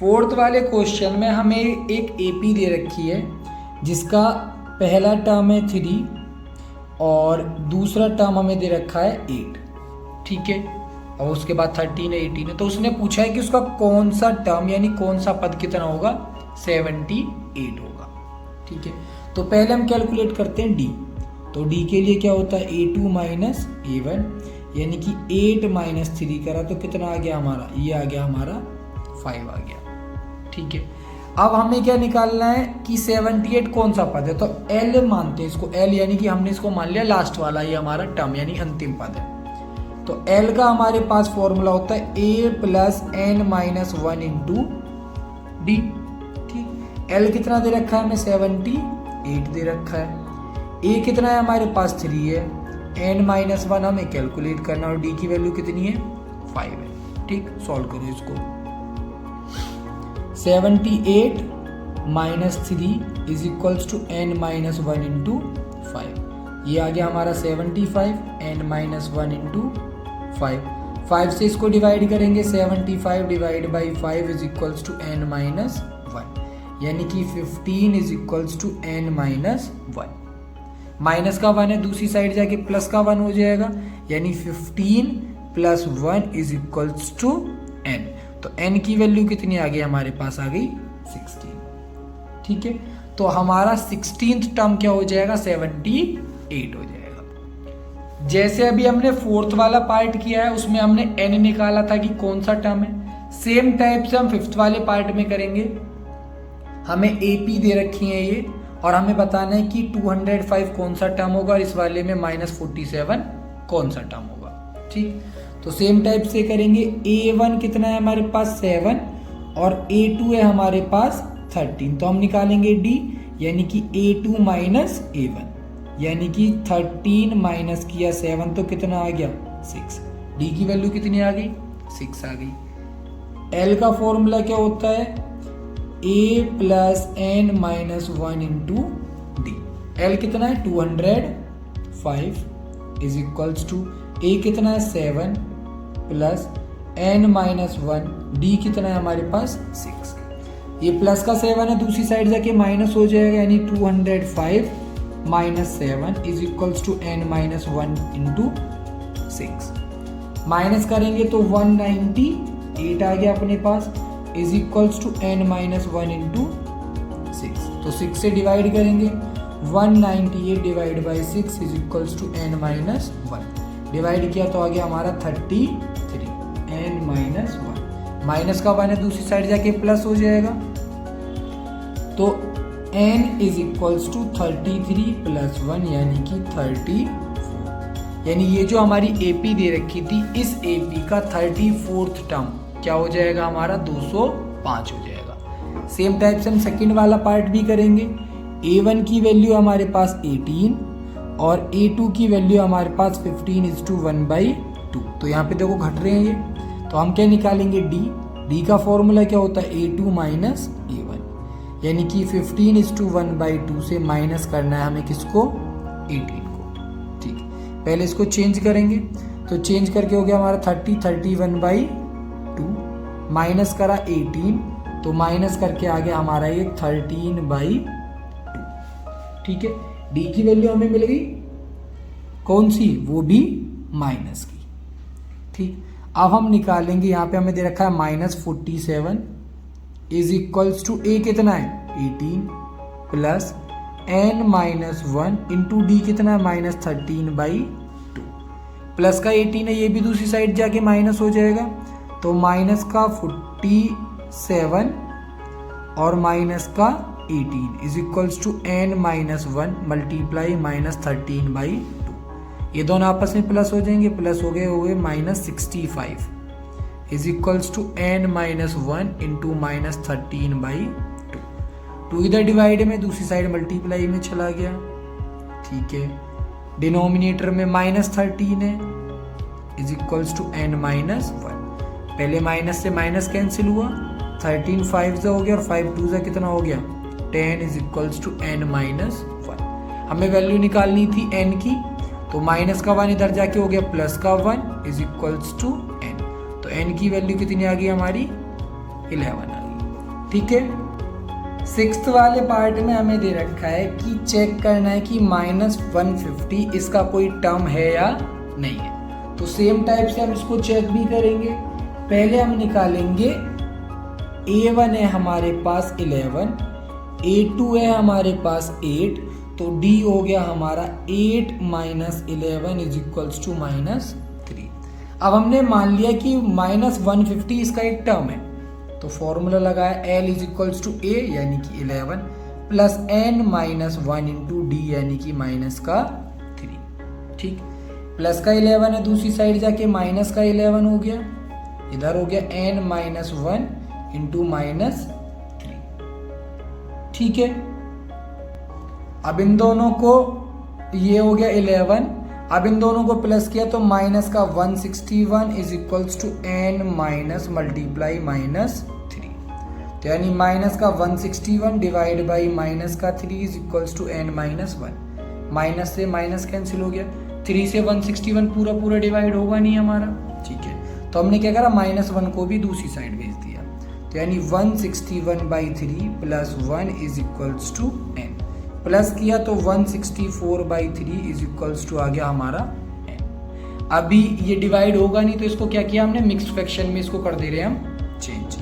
Fourth वाले question में हमें एक एपी दे रखी है जिसका पहला टर्म है 3 और दूसरा टर्म हमें दे रखा है 8, ठीक है, और उसके बाद 13 है 18 है। तो उसने पूछा है कि उसका कौन सा टर्म यानी कौन सा पद कितना होगा, 78 होगा, ठीक है। तो पहले हम कैलकुलेट करते हैं डी। तो डी के लिए क्या होता है A2 माइनस A1, यानी कि 8 माइनस 3 करा तो कितना आ गया हमारा, ये आ गया हमारा 5 आ गया, ठीक है। अब हमें क्या निकालना है कि 78 कौन सा पद है, तो L मानते हैं इसको, L यानी कि हमने इसको मान लिया लास्ट वाला, ये हमारा टर्म यानी अंतिम पद है। तो L का हमारे पास फॉर्मूला होता है A plus n minus 1 into D, ठीक। L कितना दे रखा है हमें, 78 दे रखा है। A कितना है हमारे पास 3 है, n माइनस 1 हमें कैलकुलेट करना और D की वैल्यू कितनी है 5 है, ठीक। सॉल्व करो इसको, 78 minus 3 is equals to n minus 1 into 5, ये आ गया हमारा 75, n माइनस 1 इंटू 5 से इसको डिवाइड करेंगे, 75 divide by 5 is equals to n minus 1, यानी कि 15 is equals to n minus 1। Minus का 1 है, दूसरी साइड जाके प्लस का 1 हो जाएगा, यानी 15 plus 1 is equals to n। तो n की वैल्यू कितनी आ गई हमारे पास, आ गई 16, ठीक है। तो हमारा 16th टर्म क्या हो जाएगा, 78 हो जाएगा। जैसे अभी हमने फोर्थ वाला पार्ट किया है उसमें हमने n निकाला था कि कौन सा टर्म है, सेम टाइप से हम फिफ्थ वाले पार्ट में करेंगे। हमें AP दे रखी है ये, और हमें बताना है कि 205 कौन सा टर्म होगा और इस वाले में -47 कौन सा टर्म होगा, ठीक। तो सेम टाइप से करेंगे, A1 कितना है हमारे पास 7 और A2 है हमारे पास 13, तो हम निकालेंगे D, यानी कि A2 माइनस A1, यानी कि 13 माइनस किया 7 तो कितना आ गया 6, D की वैल्यू कितनी आ गई 6 आ गई। L का फॉर्मूला क्या होता है, A plus n minus 1 into D. L कितना है 205 इज इक्वल्स टू A कितना है 7 प्लस n माइनस 1, D कितना है हमारे पास 6। ये प्लस का 7 है, दूसरी साइड जाके माइनस हो जाएगा, यानी 205 minus 7 is equals to n minus 1 into 6। Minus करेंगे तो 198 आ गया अपने पास, is equals to n minus 1 into 6। तो 6 से डिवाइड करेंगे, 198 divide by 6 is equals to n minus 1, divide किया तो आ गया हमारा 33, n माइनस 1, माइनस का 1 है, दूसरी साइड जाके प्लस हो जाएगा, तो n is equals to 33 plus 1 यानी कि 34, यानी ये जो हमारी AP दे रखी थी इस AP का 34th टर्म क्या हो जाएगा हमारा 205 हो जाएगा। सेम टाइप से हम सेकंड वाला पार्ट भी करेंगे। A1 की वैल्यू हमारे पास 18 और A2 की वैल्यू हमारे पास 15:1/2, तो यहाँ पे देखो घट रहे हैं ये, तो हम क्या निकालेंगे D का फॉर्मूला क्या होता है A2 माइनस A1, यानी कि 15:1/2 से माइनस करना है हमें किसको 18 को, ठीक। पहले इसको चेंज करेंगे, तो चेंज करके हो गया हमारा 31/2, माइनस करा 18 तो माइनस करके आ गया हमारा ये 13/2, ठीक है। D की वैल्यू हमें मिल गई कौन सी, वो भी माइनस की, ठीक। अब हम निकालेंगे, यहाँ पे हमें दे रखा है -47 इज इक्वल्स टू A कितना है 18 plus n minus 1 into D कितना है -13/2, प्लस का 18 है, ये भी दूसरी साइड जाके माइनस हो जाएगा, तो माइनस का 47 और माइनस का 18 is equals to n minus 1 multiply -13/2, ये दोनों आपस में प्लस हो जाएंगे, प्लस हो गए -65 is equals to n minus 1 into -13/2, 2 इधर डिवाइड में, दूसरी साइड मल्टीप्लाई में चला गया, ठीक है। डिनोमिनेटर में -13 है is equals to n minus 1, पहले माइनस से माइनस कैंसिल हुआ, 13 5 हो गया और 5 2 कितना हो गया 10 is equals to n minus 1। हमें वैल्यू निकालनी थी n की, तो माइनस का 1 इधर जाके हो गया प्लस का 1 इज इक्वल्स टू n, तो n की वैल्यू कितनी आ गई हमारी 11 आ गई, ठीक है। सिक्स्थ वाले पार्ट में हमें दे रखा है कि चेक करना है कि -150 इसका कोई टर्म है या नहीं है। तो सेम टाइप से हम इसको चेक भी करेंगे। पहले हम निकालेंगे A1 है हमारे पास 11, A2 है हमारे पास 8, तो D हो गया हमारा 8 - 11 = -3। अब हमने मान लिया कि -150 इसका एक टर्म है, तो फॉर्मूला लगाया L = A यानी कि 11 प्लस n - 1 × D यानी कि -3। ठीक, प्लस का 11 है, दूसरी साइड जाके माइनस का 11 हो गया, इधर हो गया n - 1 × -3। ठीक है। अब इन दोनों को, ये हो गया 11, अब इन दोनों को प्लस किया तो माइनस का 161 = n - -3। तो यानी माइनस का 161 डिवाइड बाई माइनस का 3 = n - 1। माइनस से माइनस कैंसिल हो गया, 3 से 161 पूरा पूरा डिवाइड होगा नहीं हमारा। ठीक है, तो हमने क्या करा, -1 को भी दूसरी साइड भेज दिया। तो यानी 161/3 + 1 = n। प्लस किया तो 164/3 आ गया हमारा n। अभी ये डिवाइड होगा नहीं, तो इसको क्या किया हमने, मिक्स्ड फ्रैक्शन में इसको कर दे रहे हैं हम चेंज।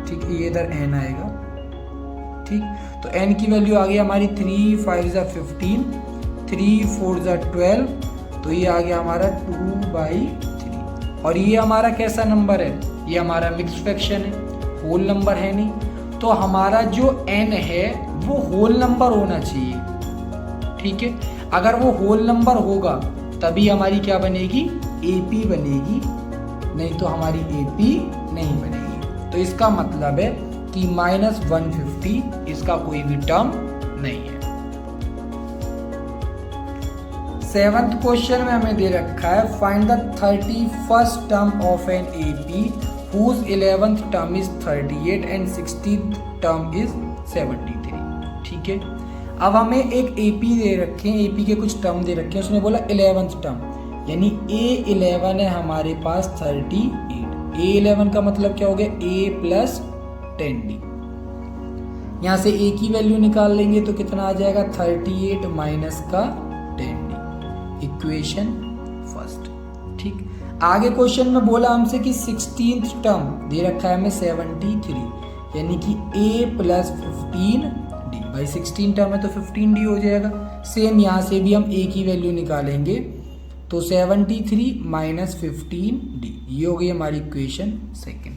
ठीक है, ये इधर n आएगा। ठीक, तो n की वैल्यू आ गई हमारी 3 × 5 = 15, 3 × 4 = 12, तो ये आ गया हमारा 2/3। और ये हमारा कैसा नंबर है, ये हमारा मिक्स्ड फ्रैक्शन है, होल नंबर है नहीं। तो हमारा जो n है वो होल नंबर होना चाहिए। ठीक है, अगर वो होल नंबर होगा तभी हमारी क्या बनेगी, AP बनेगी, नहीं तो हमारी AP नहीं बनेगी। तो इसका मतलब है कि -150 इसका कोई भी टर्म नहीं है। 7th क्वेश्चन में हमें दे रखा है, find the 31st term of an AP whose 11th term is 38 and 16th term is 73। ठीक है, अब हमें एक AP दे रखे हैं, AP के कुछ टर्म दे रखे हैं, उसने बोला 11th टर्म, यानी A11 है हमारे पास 38। A11 का मतलब क्या हो गया, A + 10D। यहाँ से A की वैल्यू निकाल लेंगे तो कितना आ जाएगा, 38 माइनस का 10D, इक्वेशन फर्स्ट। ठीक, आगे क्वेश्चन में बोला हमसे कि 16th टर्म दे रखा है हमें 73, यानी कि A + 15D। भाई 16 टर्म है तो 15D हो जाएगा। सेम यहाँ से भी हम A की वैल्यू निकालेंगे, तो 73 - 15D, ये हो गई हमारी इक्वेशन सेकंड।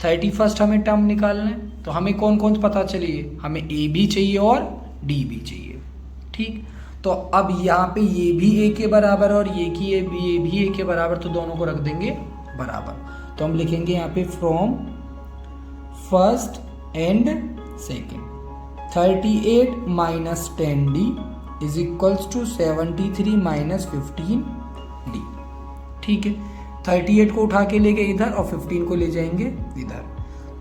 31st हमें टर्म निकालना है, तो हमें कौन कौन पता चलिए, हमें A भी चाहिए और D भी चाहिए। ठीक, तो अब यहाँ पे ये भी A के बराबर और ये भी A के बराबर, तो दोनों को रख देंगे बराबर। तो हम लिखेंगे यहाँ पे from first and second, 38 - 10D = 73 - 15D। ठीक है, 38 को उठा के ले गए इधर और 15 को ले जाएंगे इधर,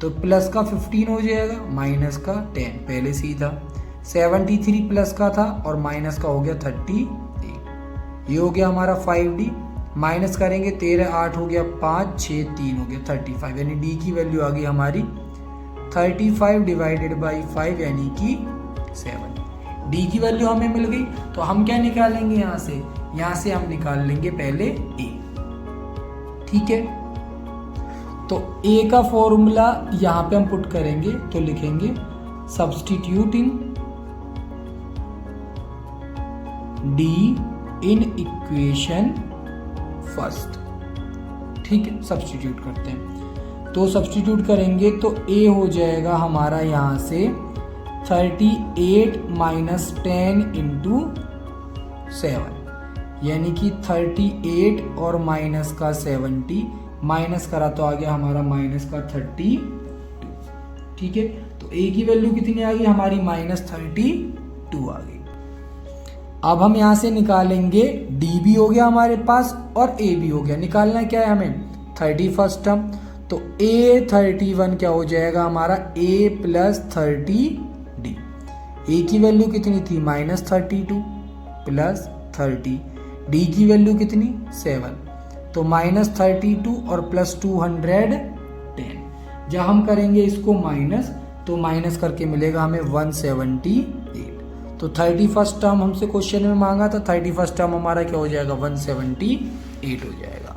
तो प्लस का 15 हो जाएगा, माइनस का 10 पहले से ही था, 73 प्लस का था और माइनस का हो गया 38। ये हो गया हमारा 5D, माइनस करेंगे 13 8 हो गया 5 6 3 हो गया 35, यानी D की वैल्यू आ गई हमारी 35 डिवाइडेड बाई 5 यानी कि 7। D की वैल्यू हमें मिल गई, तो हम क्या निकालेंगे यहाँ से हम निकाल लेंगे पहले A। ठीक है, तो A का फॉर्मूला यहाँ पे हम पुट करेंगे, तो लिखेंगे substituting D in equation first. ठीक है, सब्स्टिट्यूट करते हैं, तो सब्स्टिट्यूट करेंगे तो A हो जाएगा हमारा यहाँ से 38 - 10 × 7, यानी कि 38 और माइनस का 70, माइनस करा तो आ गया हमारा माइनस का 32। ठीक है, तो A की वैल्यू कितनी आ गई हमारी -32 आ गई। अब हम यहाँ से निकालेंगे D भी हो गया हमारे पास और A भी हो गया। निकालना क्या है हमें, 31st टर्म, तो A31 क्या हो जाएगा हमारा A + 30D। A की वैल्यू कितनी थी -32 + 30, D की वैल्यू कितनी 7, तो -32 और +210, जब हम करेंगे इसको माइनस, तो माइनस करके मिलेगा हमें 178। तो 31st टर्म हमसे क्वेश्चन में मांगा था, 31st टर्म हमारा क्या हो जाएगा 178 हो जाएगा।